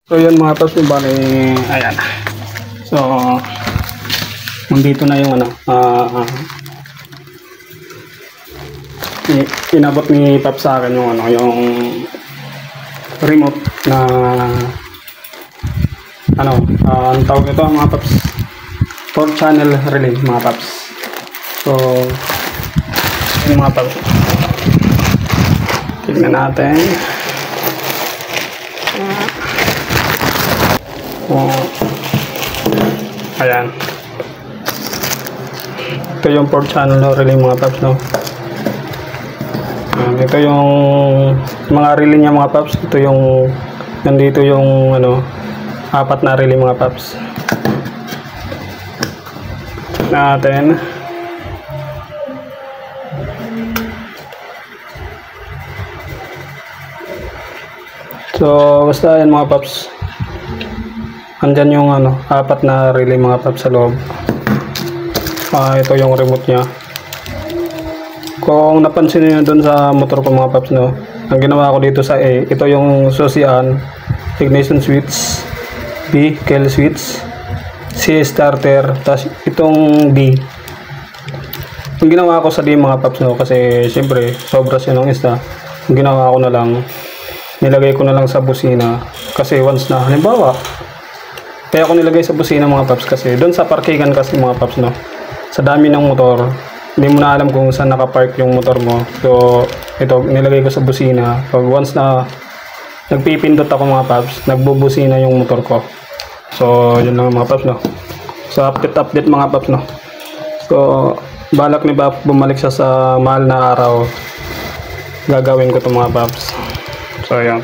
So yun mga paps, bali, ayan. So, nandito na yung ano, inabot ni Paps sa akin yung ano, yung remote na ano, ang tawag ito mga Paps, 4 channel relay mga Paps. So, yung mga Paps, tignan natin. Ayan. Ito yung 4 channel relay mga Paps, no? Ito yung mga relay niya mga Paps. Ito yung nandito yung ano, 4 na relay mga Paps. Check natin. So basta yan mga Paps. Andyan yung ano, 4 na relay mga Paps sa loob. Ito yung remote nya. Kung napansin niyo doon sa motor ko mga Paps, no, ang ginawa ko dito sa A, ito yung susian, ignition switch, B, kill switch, C, starter, tapos itong D. Ang ginawa ko sa D mga Paps, no, kasi siyempre sobra siya ng isa. Ang ginawa ko na lang, nilagay ko na lang sa busina, kasi once na halimbawa, kaya ako nilagay sa busina mga Paps kasi doon sa parkingan kasi mga Paps, no, sa dami ng motor, hindi mo na alam kung saan nakapark yung motor mo. So ito nilagay ko sa busina. Pag once na nagpipindot ako mga Paps, nagbubusina yung motor ko. So yun lang mga Paps, no. So update mga Paps, no. So balak ni Paps bumalik siya sa mahal na araw, gagawin ko to mga Paps. So ayan.